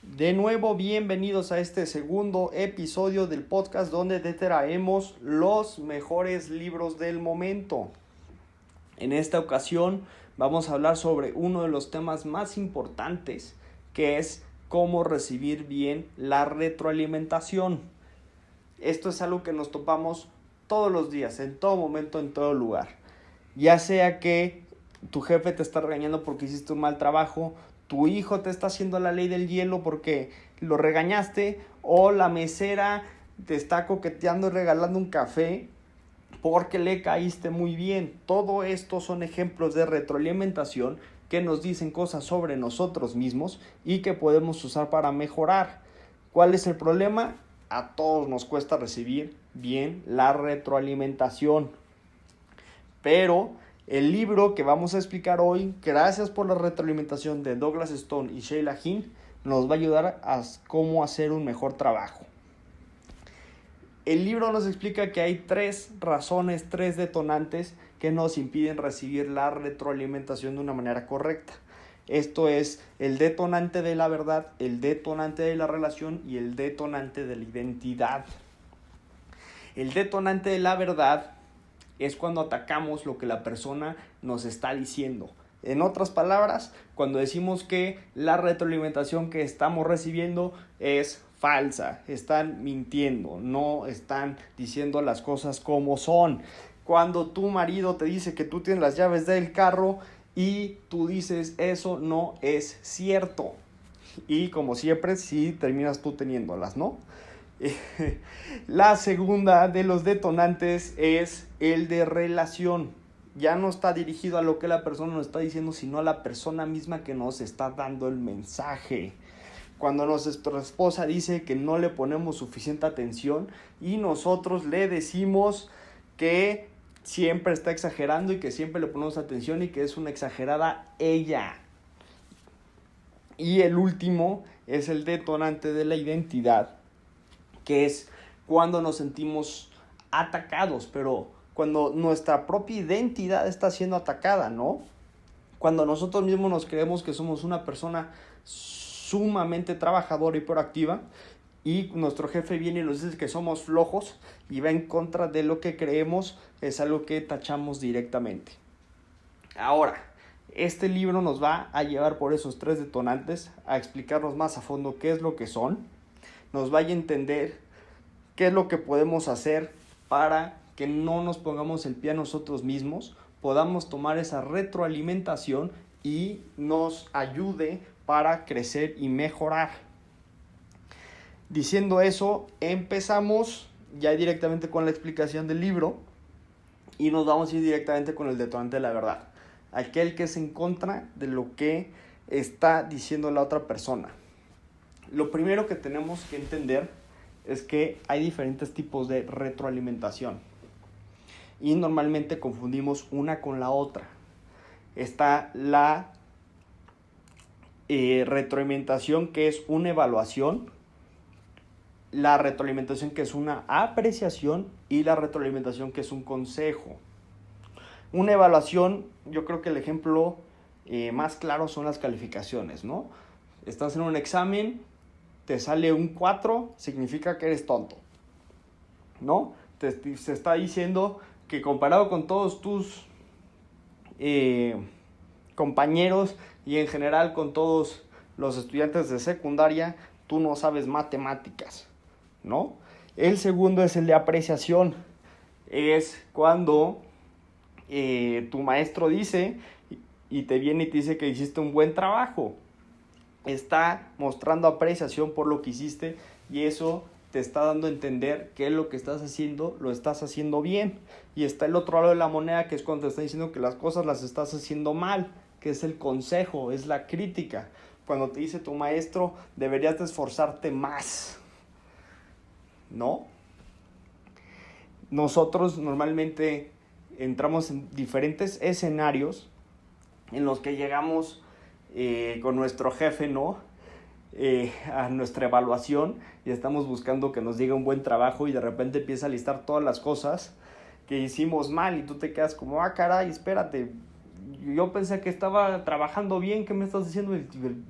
De nuevo, bienvenidos a este segundo episodio del podcast donde te traemos los mejores libros del momento. En esta ocasión vamos a hablar sobre uno de los temas más importantes, que es cómo recibir bien la retroalimentación. Esto es algo que nos topamos todos los días, en todo momento, en todo lugar. Ya sea que tu jefe te está regañando porque hiciste un mal trabajo, tu hijo te está haciendo la ley del hielo porque lo regañaste, o la mesera te está coqueteando y regalando un café porque le caíste muy bien. Todo esto son ejemplos de retroalimentación que nos dicen cosas sobre nosotros mismos y que podemos usar para mejorar. ¿Cuál es el problema? A todos nos cuesta recibir bien la retroalimentación. Pero el libro que vamos a explicar hoy, gracias por la retroalimentación de Douglas Stone y Sheila Hinn, nos va a ayudar a cómo hacer un mejor trabajo. El libro nos explica que hay 3 razones, 3 detonantes que nos impiden recibir la retroalimentación de una manera correcta. Esto es el detonante de la verdad, el detonante de la relación y el detonante de la identidad. El detonante de la verdad es cuando atacamos lo que la persona nos está diciendo. En otras palabras, cuando decimos que la retroalimentación que estamos recibiendo es falsa, están mintiendo, no están diciendo las cosas como son. Cuando tu marido te dice que tú tienes las llaves del carro y tú dices eso no es cierto. Y como siempre, sí terminas tú teniéndolas, ¿no? La segunda de los detonantes es el de relación. Ya no está dirigido a lo que la persona nos está diciendo, sino a la persona misma que nos está dando el mensaje. Cuando nuestra esposa dice que no le ponemos suficiente atención y nosotros le decimos que siempre está exagerando y que siempre le ponemos atención y que es una exagerada ella. Y el último es el detonante de la identidad, que es cuando nos sentimos atacados, pero cuando nuestra propia identidad está siendo atacada, ¿no? Cuando nosotros mismos nos creemos que somos una persona sumamente trabajadora y proactiva y nuestro jefe viene y nos dice que somos flojos y va en contra de lo que creemos, es algo que tachamos directamente. Ahora, este libro nos va a llevar por esos 3 detonantes a explicarnos más a fondo qué es lo que son. Nos vaya a entender qué es lo que podemos hacer para que no nos pongamos el pie a nosotros mismos, podamos tomar esa retroalimentación y nos ayude para crecer y mejorar. Diciendo eso, empezamos ya directamente con la explicación del libro y nos vamos a ir directamente con el detonante de la verdad, aquel que es en contra de lo que está diciendo la otra persona. Lo primero que tenemos que entender es que hay diferentes tipos de retroalimentación y normalmente confundimos una con la otra. Está la retroalimentación que es una evaluación, la retroalimentación que es una apreciación y la retroalimentación que es un consejo. Una evaluación, yo creo que el ejemplo más claro son las calificaciones, ¿no? Estás en un examen, te sale un 4, significa que eres tonto, ¿no? Se está diciendo que comparado con todos tus compañeros y en general con todos los estudiantes de secundaria, tú no sabes matemáticas, ¿no? El segundo es el de apreciación. Es cuando tu maestro dice y te viene y te dice que hiciste un buen trabajo. Está mostrando apreciación por lo que hiciste y eso te está dando a entender que lo que estás haciendo lo estás haciendo bien. Y está el otro lado de la moneda, que es cuando te está diciendo que las cosas las estás haciendo mal, que es el consejo, es la crítica. Cuando te dice tu maestro, deberías de esforzarte más, ¿no? Nosotros normalmente entramos en diferentes escenarios en los que llegamos con nuestro jefe, ¿no? A nuestra evaluación y estamos buscando que nos diga un buen trabajo y de repente empieza a listar todas las cosas que hicimos mal y tú te quedas como, caray, espérate, yo pensé que estaba trabajando bien, ¿qué me estás diciendo?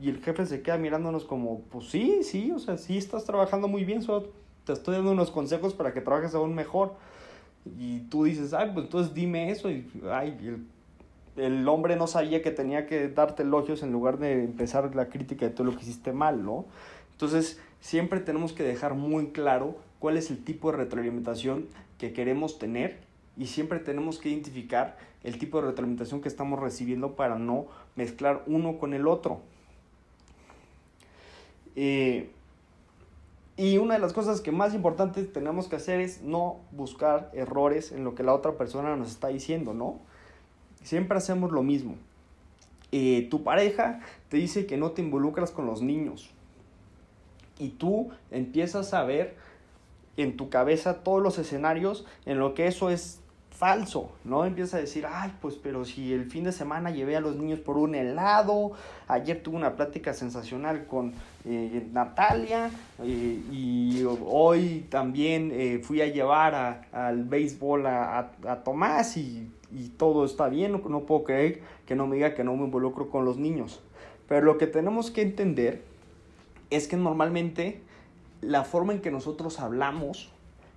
Y el jefe se queda mirándonos como, pues sí, o sea, sí estás trabajando muy bien, solo te estoy dando unos consejos para que trabajes aún mejor. Y tú dices, ay, pues entonces dime eso. Y el hombre no sabía que tenía que darte elogios en lugar de empezar la crítica de todo lo que hiciste mal, ¿no? Entonces, siempre tenemos que dejar muy claro cuál es el tipo de retroalimentación que queremos tener y siempre tenemos que identificar el tipo de retroalimentación que estamos recibiendo para no mezclar uno con el otro. Y una de las cosas que más importantes tenemos que hacer es no buscar errores en lo que la otra persona nos está diciendo, ¿no? Siempre hacemos lo mismo. Tu pareja te dice que no te involucras con los niños y tú empiezas a ver en tu cabeza todos los escenarios en lo que eso es falso, ¿no? Empiezas a decir, ay, pues pero si el fin de semana llevé a los niños por un helado, ayer tuve una plática sensacional con Natalia, y hoy también fui a llevar al béisbol a Tomás y todo está bien, no puedo creer que no me diga que no me involucro con los niños. Pero lo que tenemos que entender es que normalmente la forma en que nosotros hablamos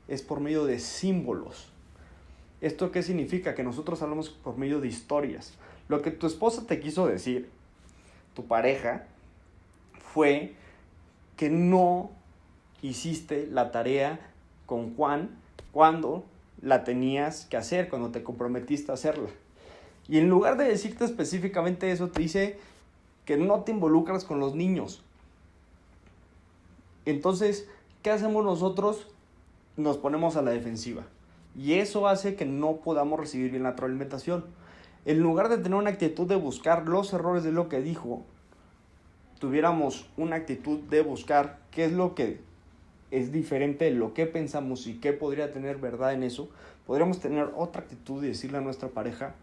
es por medio de símbolos. ¿Esto qué significa? Que nosotros hablamos por medio de historias. Lo que tu esposa te quiso decir, tu pareja, fue que no hiciste la tarea con Juan cuando la tenías que hacer, cuando te comprometiste a hacerla. Y en lugar de decirte específicamente eso, te dice que no te involucras con los niños. Entonces, ¿qué hacemos nosotros? Nos ponemos a la defensiva. Y eso hace que no podamos recibir bien la retroalimentación. En lugar de tener una actitud de buscar los errores de lo que dijo, tuviéramos una actitud de buscar qué es lo que es diferente de lo que pensamos y qué podría tener verdad en eso, podríamos tener otra actitud y decirle a nuestra pareja,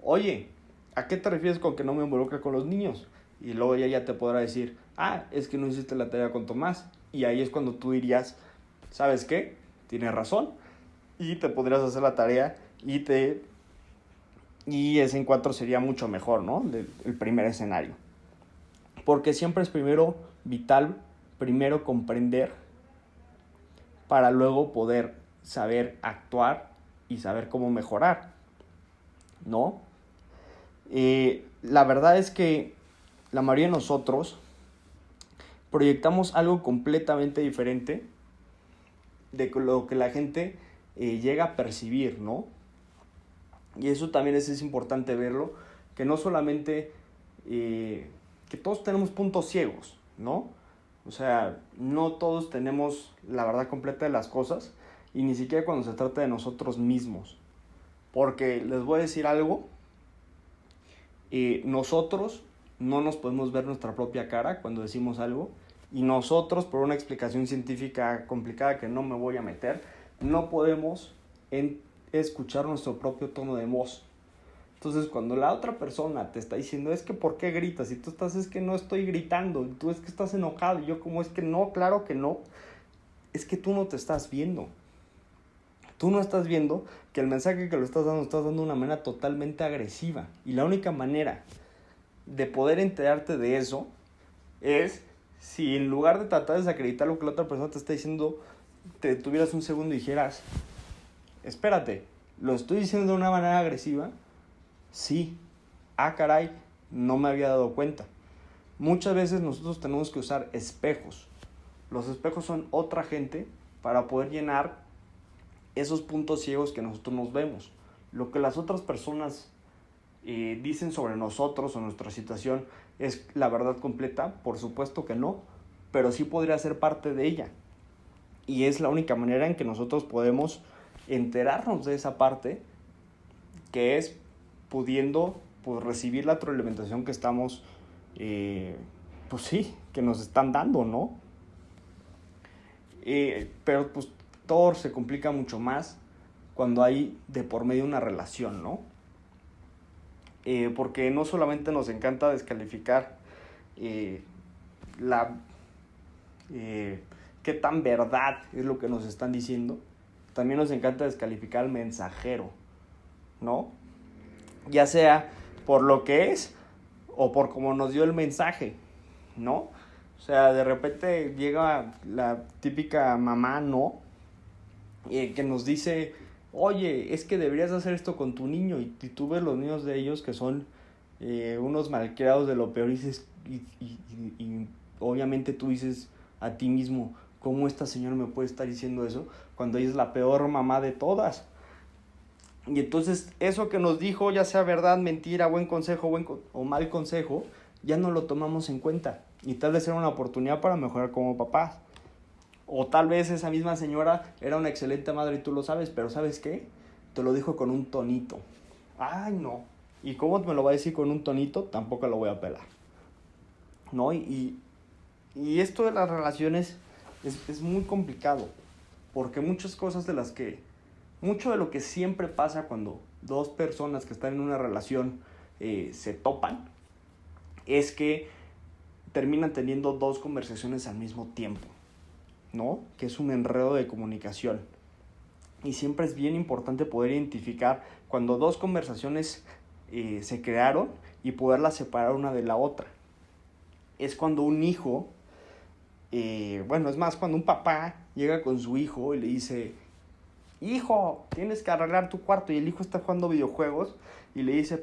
oye, ¿a qué te refieres con que no me involucre con los niños? Y luego ella ya te podrá decir, es que no hiciste la tarea con Tomás. Y ahí es cuando tú dirías, ¿sabes qué? Tienes razón. Y te podrías hacer la tarea y ese encuentro sería mucho mejor, ¿no? El primer escenario. Porque siempre es vital comprender para luego poder saber actuar y saber cómo mejorar, ¿no? La verdad es que la mayoría de nosotros proyectamos algo completamente diferente de lo que la gente llega a percibir, ¿no? Y eso también es importante verlo, que no solamente, que todos tenemos puntos ciegos, ¿no? O sea, no todos tenemos la verdad completa de las cosas, y ni siquiera cuando se trata de nosotros mismos. Porque les voy a decir algo, nosotros no nos podemos ver nuestra propia cara cuando decimos algo, y nosotros, por una explicación científica complicada que no me voy a meter, no podemos escuchar nuestro propio tono de voz. Entonces, cuando la otra persona te está diciendo, es que ¿por qué gritas? Y tú estás, es que no estoy gritando, y tú es que estás enojado, y yo como es que no, claro que no, es que tú no te estás viendo. Tú no estás viendo que el mensaje que lo estás dando de una manera totalmente agresiva. Y la única manera de poder enterarte de eso es si en lugar de tratar de desacreditar lo que la otra persona te está diciendo, te detuvieras un segundo y dijeras, espérate, ¿lo estoy diciendo de una manera agresiva? Sí. Caray, no me había dado cuenta. Muchas veces nosotros tenemos que usar espejos. Los espejos son otra gente para poder llenar esos puntos ciegos que nosotros nos vemos. Lo que las otras personas dicen sobre nosotros o nuestra situación es la verdad completa, por supuesto que no, pero sí podría ser parte de ella. Y es la única manera en que nosotros podemos enterarnos de esa parte, que es pudiendo recibir la retroalimentación que estamos, pues sí, que nos están dando, ¿no? Pero pues todo se complica mucho más cuando hay de por medio una relación, ¿no? Porque no solamente nos encanta descalificar qué tan verdad es lo que nos están diciendo, también nos encanta descalificar al mensajero, ¿no? Ya sea por lo que es o por cómo nos dio el mensaje, ¿no? O sea, de repente llega la típica mamá, ¿no? Que nos dice, oye, es que deberías hacer esto con tu niño. Y tú ves los niños de ellos que son unos malcriados de lo peor y dices, y obviamente tú dices a ti mismo, ¿cómo esta señora me puede estar diciendo eso cuando ella es la peor mamá de todas? Y entonces eso que nos dijo, ya sea verdad, mentira, buen consejo o mal consejo, ya no lo tomamos en cuenta. Y tal vez era una oportunidad para mejorar como papás. O tal vez esa misma señora era una excelente madre y tú lo sabes, pero ¿sabes qué? Te lo dijo con un tonito. Ay, no. ¿Y cómo me lo va a decir con un tonito? Tampoco lo voy a pelar, ¿no? Y esto de las relaciones es muy complicado, porque mucho de lo que siempre pasa cuando dos personas que están en una relación se topan, es que terminan teniendo dos conversaciones al mismo tiempo, ¿no? Que es un enredo de comunicación. Y siempre es bien importante poder identificar cuando dos conversaciones se crearon y poderlas separar una de la otra. Es cuando un hijo, es más, cuando un papá llega con su hijo y le dice, hijo, tienes que arreglar tu cuarto, y el hijo está jugando videojuegos y le dice,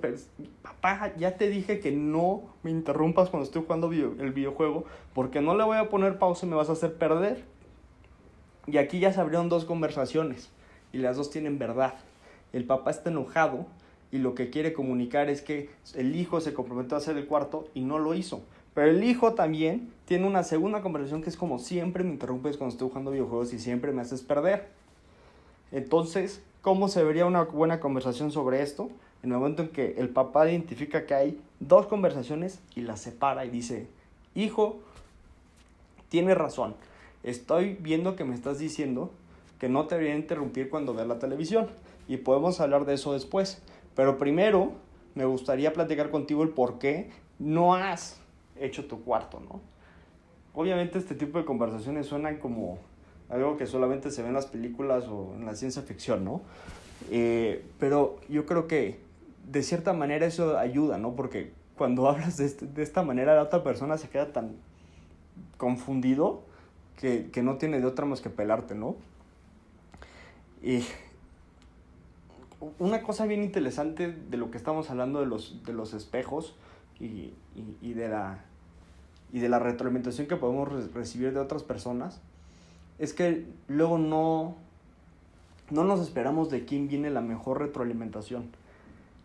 papá, ya te dije que no me interrumpas cuando estoy jugando el videojuego porque no le voy a poner pausa y me vas a hacer perder. Y aquí ya se abrieron dos conversaciones y las dos tienen verdad. El papá está enojado y lo que quiere comunicar es que el hijo se comprometió a hacer el cuarto y no lo hizo. Pero el hijo también tiene una segunda conversación que es como, siempre me interrumpes cuando estoy jugando videojuegos y siempre me haces perder. Entonces, ¿cómo se vería una buena conversación sobre esto? En el momento en que el papá identifica que hay dos conversaciones y las separa y dice, hijo, tienes razón. Estoy viendo que me estás diciendo que no te debería interrumpir cuando veas la televisión. Y podemos hablar de eso después. Pero primero me gustaría platicar contigo el por qué no has hecho tu cuarto, ¿no? Obviamente este tipo de conversaciones suenan como algo que solamente se ve en las películas o en la ciencia ficción, ¿no? Pero yo creo que de cierta manera eso ayuda, ¿no? Porque cuando hablas de esta manera, la otra persona se queda tan confundido que no tiene de otra más que pelarte, ¿no? Y una cosa bien interesante de lo que estamos hablando de los espejos y de la retroalimentación que podemos recibir de otras personas, es que luego no nos esperamos de quién viene la mejor retroalimentación.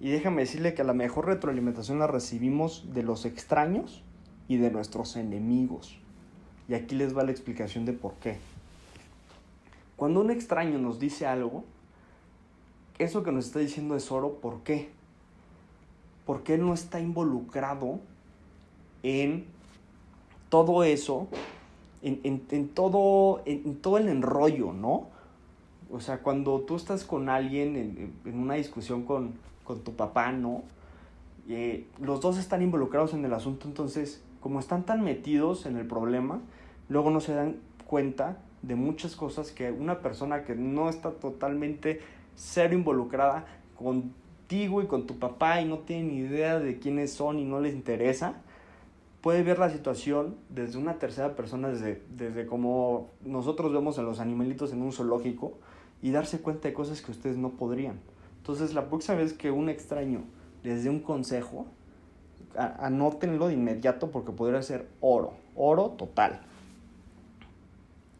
Y déjame decirle que la mejor retroalimentación la recibimos de los extraños y de nuestros enemigos. Y aquí les va la explicación de por qué. Cuando un extraño nos dice algo, eso que nos está diciendo es oro. ¿Por qué? Porque él no está involucrado en todo eso, en todo el enrollo, ¿no? O sea, cuando tú estás con alguien en una discusión con tu papá, ¿no? Los dos están involucrados en el asunto, entonces, como están tan metidos en el problema, luego no se dan cuenta de muchas cosas que una persona que no está totalmente cero involucrada contigo y con tu papá y no tiene ni idea de quiénes son y no les interesa, puede ver la situación desde una tercera persona, desde como nosotros vemos a los animalitos en un zoológico, y darse cuenta de cosas que ustedes no podrían. Entonces, la próxima vez que un extraño les dé un consejo, anótenlo de inmediato porque podría ser oro total.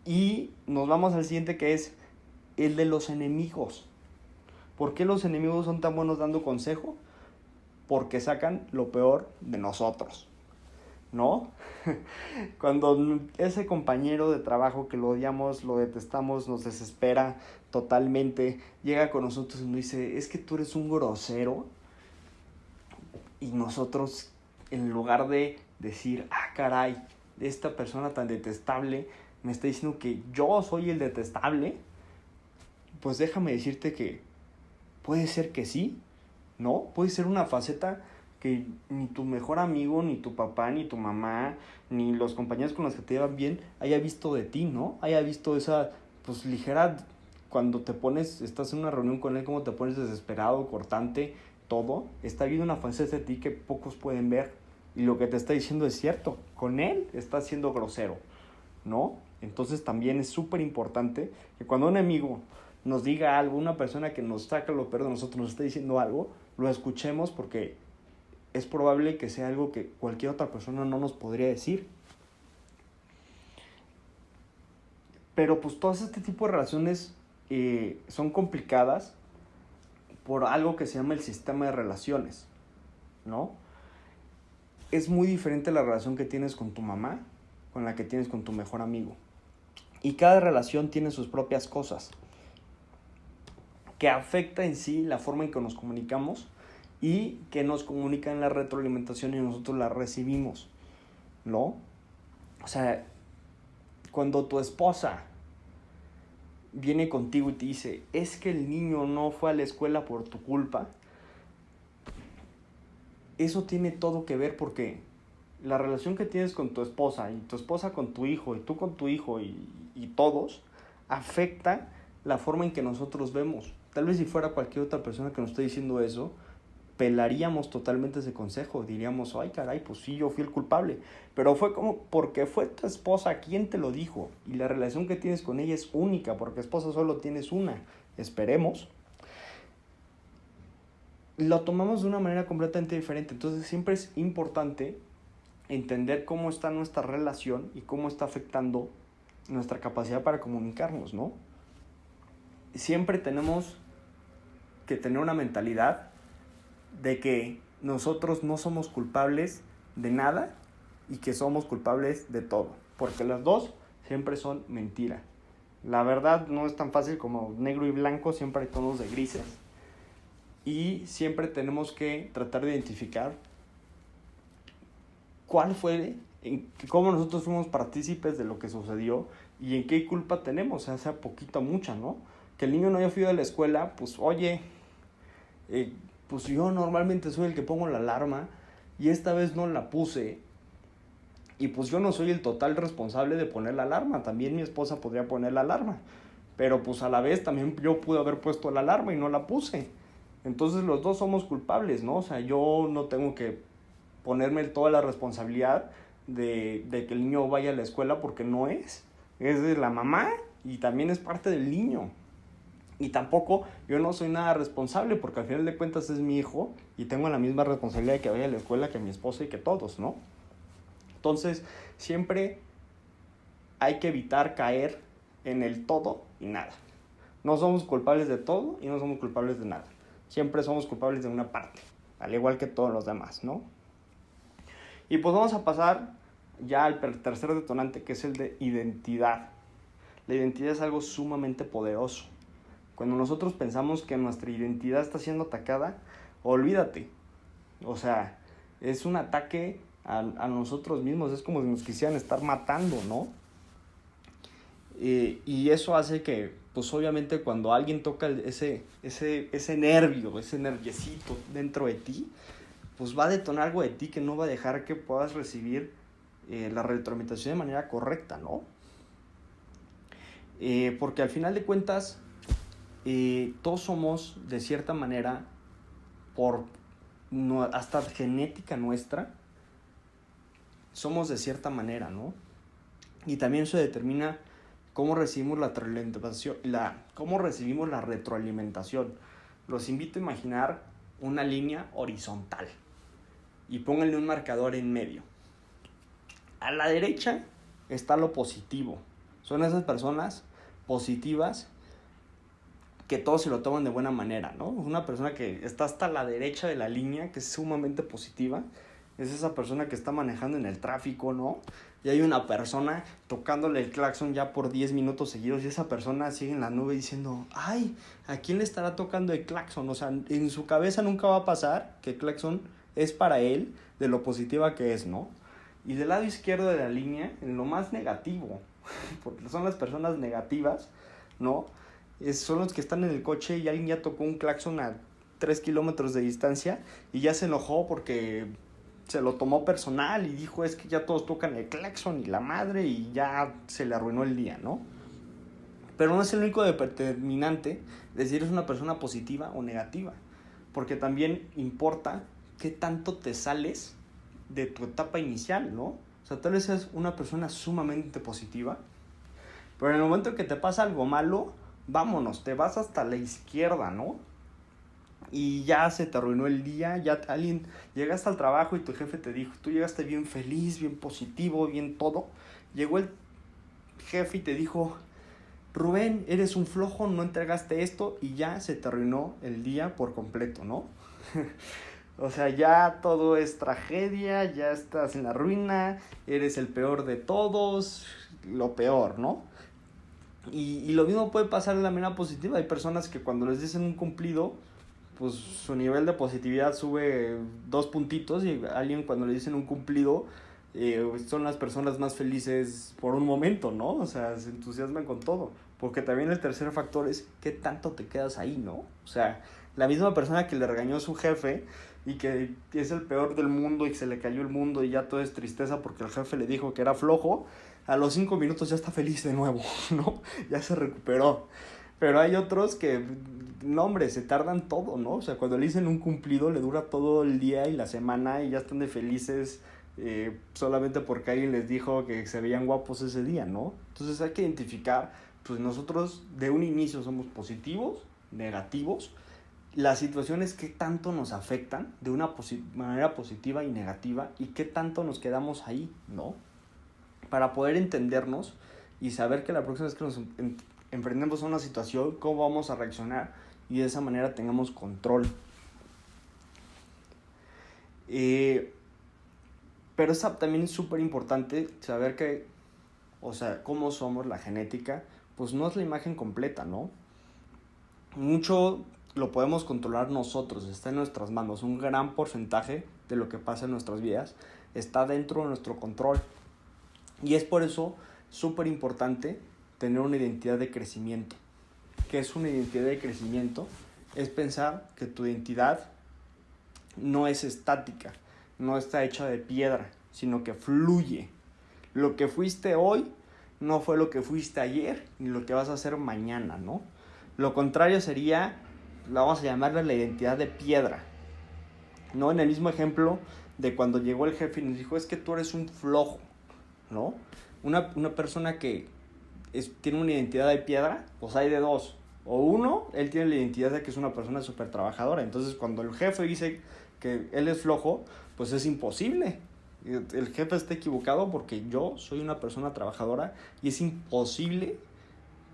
Y nos vamos al siguiente, que es el de los enemigos. ¿Por qué los enemigos son tan buenos dando consejo? Porque sacan lo peor de nosotros, ¿no? Cuando ese compañero de trabajo que lo odiamos, lo detestamos, nos desespera totalmente, llega con nosotros y nos dice, es que tú eres un grosero, y nosotros, en lugar de decir, caray, esta persona tan detestable me está diciendo que yo soy el detestable, pues déjame decirte que puede ser que sí, ¿no? Puede ser una faceta que ni tu mejor amigo, ni tu papá, ni tu mamá, ni los compañeros con los que te llevan bien haya visto de ti, ¿no? Haya visto esa, pues, ligera, cuando estás en una reunión con él, cómo te pones desesperado, cortante, todo, está viendo una faceta de ti que pocos pueden ver. Y lo que te está diciendo es cierto. Con él está siendo grosero, ¿no? Entonces también es súper importante que cuando un amigo nos diga algo, una persona que nos saca lo peor de nosotros nos está diciendo algo, lo escuchemos porque es probable que sea algo que cualquier otra persona no nos podría decir. Pero pues todo este tipo de relaciones son complicadas por algo que se llama el sistema de relaciones, ¿no? Es muy diferente la relación que tienes con tu mamá con la que tienes con tu mejor amigo. Y cada relación tiene sus propias cosas que afecta en sí la forma en que nos comunicamos y que nos comunican la retroalimentación y nosotros la recibimos, ¿no? O sea, cuando tu esposa viene contigo y te dice, es que el niño no fue a la escuela por tu culpa, eso tiene todo que ver porque la relación que tienes con tu esposa y tu esposa con tu hijo y tú con tu hijo y todos afecta la forma en que nosotros vemos. Tal vez si fuera cualquier otra persona que nos esté diciendo eso, pelaríamos totalmente ese consejo. Diríamos, ay caray, pues sí, yo fui el culpable. Pero fue como porque fue tu esposa quien te lo dijo. Y la relación que tienes con ella es única, porque esposa solo tienes una. Esperemos. Lo tomamos de una manera completamente diferente. Entonces siempre es importante entender cómo está nuestra relación y cómo está afectando nuestra capacidad para comunicarnos, ¿no? Siempre tenemos que tener una mentalidad de que nosotros no somos culpables de nada y que somos culpables de todo, porque las dos siempre son mentira. La verdad no es tan fácil como negro y blanco, siempre hay tonos de grises y siempre tenemos que tratar de identificar cuál fue, cómo nosotros fuimos partícipes de lo que sucedió y en qué culpa tenemos, o sea poquita o mucha, ¿no? Que el niño no haya ido a la escuela, pues oye, pues yo normalmente soy el que pongo la alarma y esta vez no la puse y pues yo no soy el total responsable de poner la alarma, también mi esposa podría poner la alarma, pero pues a la vez también yo pude haber puesto la alarma y no la puse. Entonces los dos somos culpables, ¿no? O sea, yo no tengo que ponerme toda la responsabilidad de que el niño vaya a la escuela porque no es de la mamá y también es parte del niño. Y tampoco yo no soy nada responsable porque al final de cuentas es mi hijo y tengo la misma responsabilidad de que vaya a la escuela que mi esposa y que todos, ¿no? Entonces siempre hay que evitar caer en el todo y nada. No somos culpables de todo y no somos culpables de nada. Siempre somos culpables de una parte, al igual que todos los demás, ¿no? Y pues vamos a pasar ya al tercer detonante, que es el de identidad. La identidad es algo sumamente poderoso. Cuando nosotros pensamos que nuestra identidad está siendo atacada, olvídate. O sea, es un ataque a nosotros mismos, es como si nos quisieran estar matando, ¿no? Y eso hace que, pues obviamente cuando alguien toca ese nervio, ese nerviecito dentro de ti, pues va a detonar algo de ti que no va a dejar que puedas recibir la retroalimentación de manera correcta, ¿no? Porque al final de cuentas, todos somos, de cierta manera, hasta genética nuestra, somos de cierta manera, ¿no? Y también eso determina cómo recibimos cómo recibimos la retroalimentación. Los invito a imaginar una línea horizontal y pónganle un marcador en medio. A la derecha está lo positivo. Son esas personas positivas que todos se lo toman de buena manera, ¿no? Una persona que está hasta la derecha de la línea, que es sumamente positiva, es esa persona que está manejando en el tráfico, ¿no? Y hay una persona tocándole el claxon ya por 10 minutos seguidos y esa persona sigue en la nube diciendo, ay, ¿a quién le estará tocando el claxon? O sea, en su cabeza nunca va a pasar que el claxon es para él de lo positiva que es, ¿no? Y del lado izquierdo de la línea, en lo más negativo, porque son las personas negativas, ¿no? Son los que están en el coche y alguien ya tocó un claxon a 3 kilómetros de distancia y ya se enojó porque se lo tomó personal y dijo, es que ya todos tocan el claxon y la madre y ya se le arruinó el día, ¿no? Pero no es el único determinante de si eres una persona positiva o negativa. porque también importa qué tanto te sales de tu etapa inicial, ¿no? O sea, tal vez seas una persona sumamente positiva, pero en el momento que te pasa algo malo, vámonos, te vas hasta la izquierda, ¿no? Y ya se te arruinó el día, ya alguien, llegaste al trabajo y tu jefe te dijo, tú llegaste bien feliz, bien positivo, bien todo. Llegó el jefe y te dijo, Rubén, eres un flojo, no entregaste esto, y ya se te arruinó el día por completo, ¿no? O sea, ya todo es tragedia, ya estás en la ruina, eres el peor de todos, lo peor, ¿no? Y lo mismo puede pasar de la manera positiva. Hay personas que cuando les dicen un cumplido, pues su nivel de positividad sube 2 puntitos, y alguien cuando le dicen un cumplido, son las personas más felices por un momento, ¿no? O sea, se entusiasman con todo. Porque también el tercer factor es qué tanto te quedas ahí, ¿no? O sea, la misma persona que le regañó a su jefe y que es el peor del mundo y se le cayó el mundo y ya todo es tristeza porque el jefe le dijo que era flojo, a los 5 minutos ya está feliz de nuevo, ¿no? Ya se recuperó. Pero hay otros que, no hombre, se tardan todo, ¿no? O sea, cuando le dicen un cumplido le dura todo el día y la semana y ya están de felices solamente porque alguien les dijo que se veían guapos ese día, ¿no? Entonces hay que identificar, pues nosotros de un inicio somos positivos, negativos, las situaciones qué tanto nos afectan de una manera positiva y negativa y qué tanto nos quedamos ahí, ¿no? Para poder entendernos y saber que la próxima vez que nos enfrentemos a una situación, cómo vamos a reaccionar y de esa manera tengamos control. Pero también es súper importante saber que, o sea, cómo somos, la genética, pues no es la imagen completa, ¿no? Mucho lo podemos controlar nosotros, está en nuestras manos. Un gran porcentaje de lo que pasa en nuestras vidas está dentro de nuestro control. Y es por eso súper importante tener una identidad de crecimiento. ¿Qué es una identidad de crecimiento? Es pensar que tu identidad no es estática, no está hecha de piedra, sino que fluye. Lo que fuiste hoy no fue lo que fuiste ayer, ni lo que vas a hacer mañana, ¿no? Lo contrario sería, vamos a llamarle la identidad de piedra, ¿no? En el mismo ejemplo de cuando llegó el jefe y nos dijo, es que tú eres un flojo, ¿no? Una persona que tiene una identidad de piedra, pues hay de dos. O uno, él tiene la identidad de que es una persona súper trabajadora. Entonces, cuando el jefe dice que él es flojo, pues es imposible. El jefe está equivocado porque yo soy una persona trabajadora y es imposible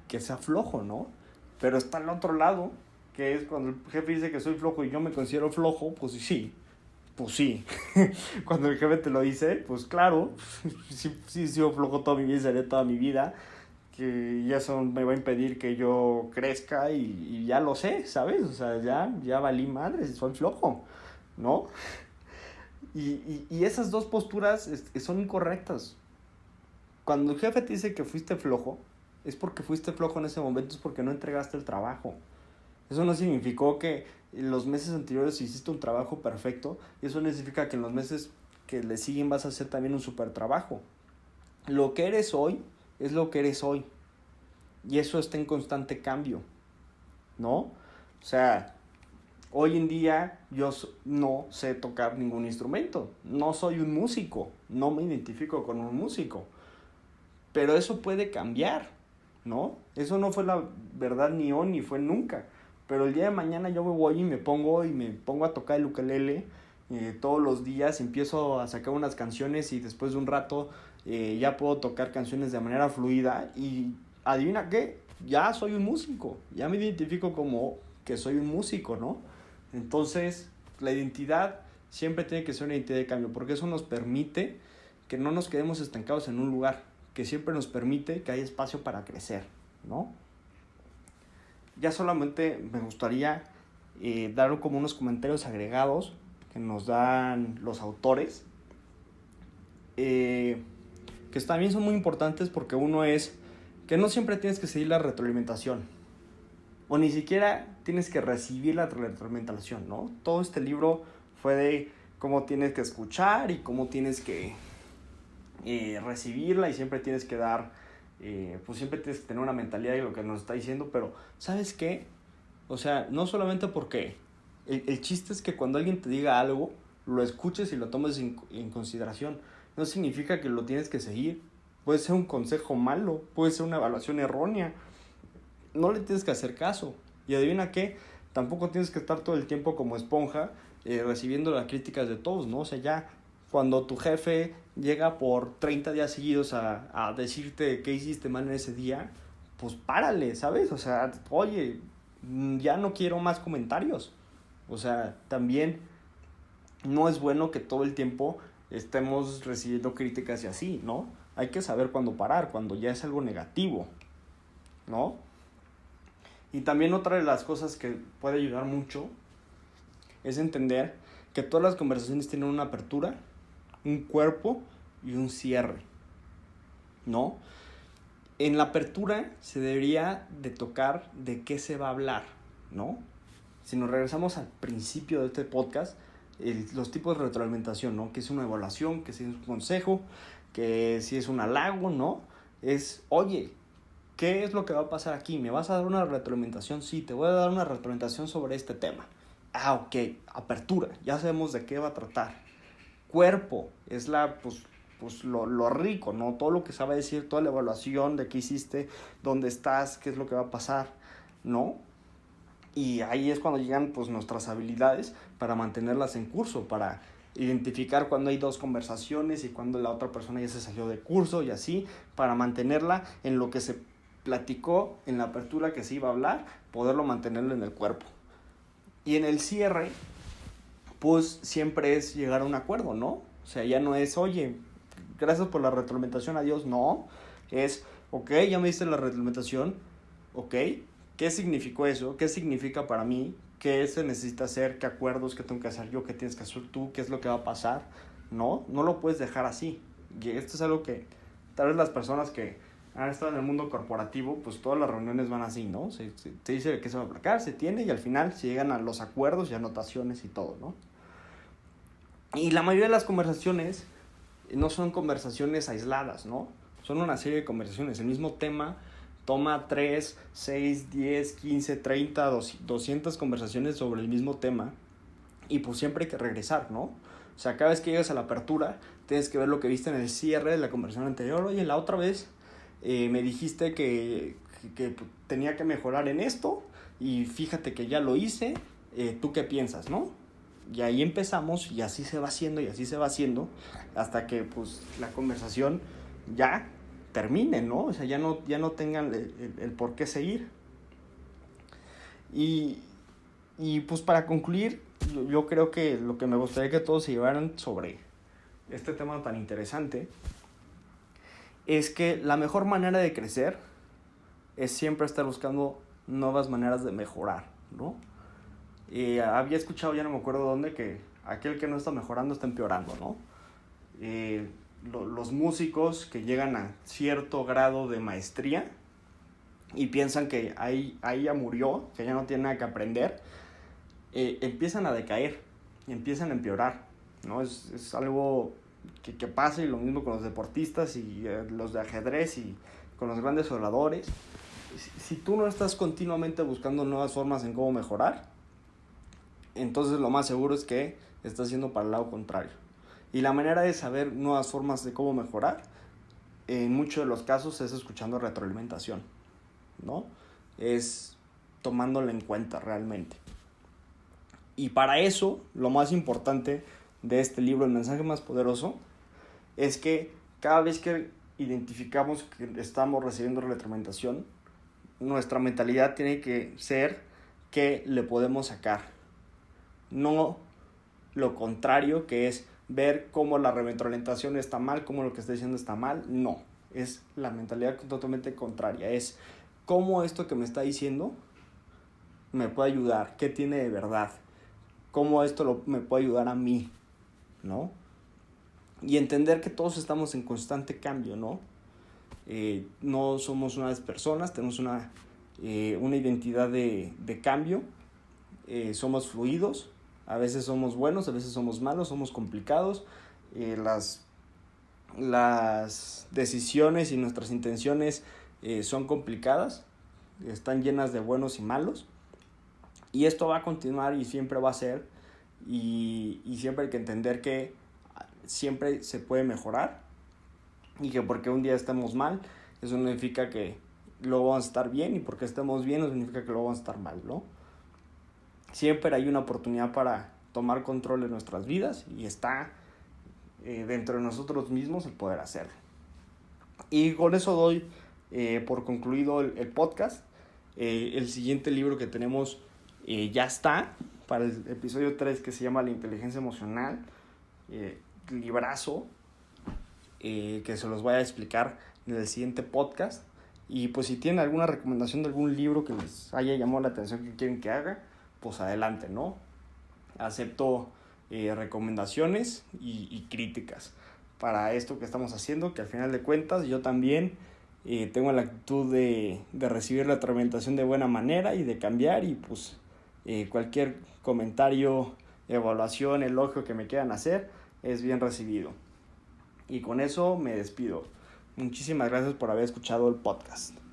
que sea flojo, ¿no? Pero está al otro lado, que es cuando el jefe dice que soy flojo y yo me considero flojo, pues sí. Pues sí, cuando el jefe te lo dice, pues claro, sí he sido flojo toda mi vida y seré toda mi vida, que ya eso me va a impedir que yo crezca y ya lo sé, ¿sabes? O sea, ya valí madre, soy flojo, ¿no? Y esas dos posturas son incorrectas. Cuando el jefe te dice que fuiste flojo, es porque fuiste flojo en ese momento, es porque no entregaste el trabajo. Eso no significó que en los meses anteriores hiciste un trabajo perfecto, y eso no significa que en los meses que le siguen vas a hacer también un super trabajo. Lo que eres hoy es lo que eres hoy, y eso está en constante cambio, ¿no? O sea, hoy en día yo no sé tocar ningún instrumento, no soy un músico, no me identifico con un músico, pero eso puede cambiar, ¿no? Eso no fue la verdad ni hoy ni fue nunca. Pero el día de mañana yo me voy y me pongo a tocar el ukelele todos los días, empiezo a sacar unas canciones y después de un rato ya puedo tocar canciones de manera fluida y adivina qué, ya soy un músico, ya me identifico como que soy un músico, ¿no? Entonces la identidad siempre tiene que ser una identidad de cambio, porque eso nos permite que no nos quedemos estancados en un lugar, que siempre nos permite que haya espacio para crecer, ¿no? Ya solamente me gustaría dar como unos comentarios agregados que nos dan los autores, que también son muy importantes, porque uno es que no siempre tienes que seguir la retroalimentación, o ni siquiera tienes que recibir la retroalimentación, ¿no? Todo este libro fue de cómo tienes que escuchar y cómo tienes que recibirla, y siempre tienes que dar, pues siempre tienes que tener una mentalidad de lo que nos está diciendo. Pero ¿sabes qué? O sea, no solamente porque El chiste es que cuando alguien te diga algo, lo escuches y lo tomes en consideración. No significa que lo tienes que seguir. Puede ser un consejo malo, puede ser una evaluación errónea. No le tienes que hacer caso. Y adivina qué, tampoco tienes que estar todo el tiempo como esponja recibiendo las críticas de todos, ¿no? O sea, ya cuando tu jefe llega por 30 días seguidos a decirte qué hiciste mal en ese día, pues párale, ¿sabes? O sea, oye, ya no quiero más comentarios. O sea, también no es bueno que todo el tiempo estemos recibiendo críticas y así, ¿no? Hay que saber cuándo parar, cuando ya es algo negativo, ¿no? Y también otra de las cosas que puede ayudar mucho es entender que todas las conversaciones tienen una apertura, un cuerpo y un cierre, ¿no? En la apertura se debería de tocar de qué se va a hablar, ¿no? Si nos regresamos al principio de este podcast, los tipos de retroalimentación, ¿no? Que es una evaluación, que si es un consejo, que si es un halago, ¿no? Es, oye, ¿qué es lo que va a pasar aquí? ¿Me vas a dar una retroalimentación? Sí, te voy a dar una retroalimentación sobre este tema. Ah, ok, apertura, ya sabemos de qué va a tratar. Cuerpo, es lo rico, ¿no? Todo lo que sabe decir, toda la evaluación de qué hiciste, dónde estás, qué es lo que va a pasar, ¿no? Y ahí es cuando llegan pues nuestras habilidades para mantenerlas en curso, para identificar cuando hay dos conversaciones y cuando la otra persona ya se salió de curso y así, para mantenerla en lo que se platicó en la apertura que se iba a hablar, poderlo mantenerlo en el cuerpo. Y en el cierre, pues siempre es llegar a un acuerdo, ¿no? O sea, ya no es, oye, gracias por la retroalimentación, adiós, no. Es, ok, ya me diste la retroalimentación, ok, ¿qué significó eso? ¿Qué significa para mí? ¿Qué se necesita hacer? ¿Qué acuerdos? ¿Qué tengo que hacer yo? ¿Qué tienes que hacer tú? ¿Qué es lo que va a pasar? No, no lo puedes dejar así. Y esto es algo que tal vez las personas que han estado en el mundo corporativo, pues todas las reuniones van así, ¿no? Se dice de qué se va a aplicar, se tiene y al final se llegan a los acuerdos y anotaciones y todo, ¿no? Y la mayoría de las conversaciones no son conversaciones aisladas, ¿no? Son una serie de conversaciones. El mismo tema toma 3, 6, 10, 15, 30, 200 conversaciones sobre el mismo tema. Y pues siempre hay que regresar, ¿no? O sea, cada vez que llegas a la apertura, tienes que ver lo que viste en el cierre de la conversación anterior. Oye, la otra vez me dijiste que tenía que mejorar en esto y fíjate que ya lo hice. ¿Tú qué piensas, no? Y ahí empezamos y así se va haciendo y así se va haciendo hasta que pues la conversación ya termine, ¿no? O sea, ya no tengan el por qué seguir. Y pues para concluir, yo creo que lo que me gustaría que todos se llevaran sobre este tema tan interesante es que la mejor manera de crecer es siempre estar buscando nuevas maneras de mejorar, ¿no? Había escuchado, ya no me acuerdo dónde, que aquel que no está mejorando está empeorando, ¿no? Los músicos que llegan a cierto grado de maestría y piensan que ahí ya murió, que ya no tiene nada que aprender, empiezan a decaer, empiezan a empeorar, ¿no? Es algo que pasa, y lo mismo con los deportistas y los de ajedrez y con los grandes oradores. Si tú no estás continuamente buscando nuevas formas en cómo mejorar, entonces lo más seguro es que estás yendo para el lado contrario. Y la manera de saber nuevas formas de cómo mejorar, en muchos de los casos, es escuchando retroalimentación, ¿no? Es tomándola en cuenta realmente. Y para eso, lo más importante de este libro, El mensaje más poderoso, es que cada vez que identificamos que estamos recibiendo retroalimentación, nuestra mentalidad tiene que ser que le podemos sacar. No lo contrario, que es ver cómo la retroalimentación está mal, cómo lo que está diciendo está mal. No, es la mentalidad totalmente contraria. Es cómo esto que me está diciendo me puede ayudar, qué tiene de verdad, cómo esto me puede ayudar a mí, ¿no? Y entender que todos estamos en constante cambio, ¿no? No somos unas personas, tenemos una identidad de cambio, somos fluidos, a veces somos buenos, a veces somos malos, somos complicados, las decisiones y nuestras intenciones son complicadas, están llenas de buenos y malos, Y esto va a continuar y siempre va a ser. Y siempre hay que entender que siempre se puede mejorar. Y que porque un día estemos mal, eso no significa que luego vamos a estar bien. Y porque estemos bien no significa que luego vamos a estar mal, ¿no? Siempre hay una oportunidad para tomar control de nuestras vidas. Y está dentro de nosotros mismos el poder hacerlo. Y con eso doy por concluido el podcast. El siguiente libro que tenemos ya está para el episodio 3, que se llama La inteligencia emocional. Librazo que se los voy a explicar en el siguiente podcast. Y pues si tienen alguna recomendación de algún libro que les haya llamado la atención que quieren que haga, pues adelante, ¿no? Acepto recomendaciones y críticas para esto que estamos haciendo, que al final de cuentas yo también tengo la actitud de recibir la retroalimentación de buena manera y de cambiar, y pues cualquier comentario, evaluación, elogio que me quieran hacer es bien recibido. Y con eso me despido. Muchísimas gracias por haber escuchado el podcast.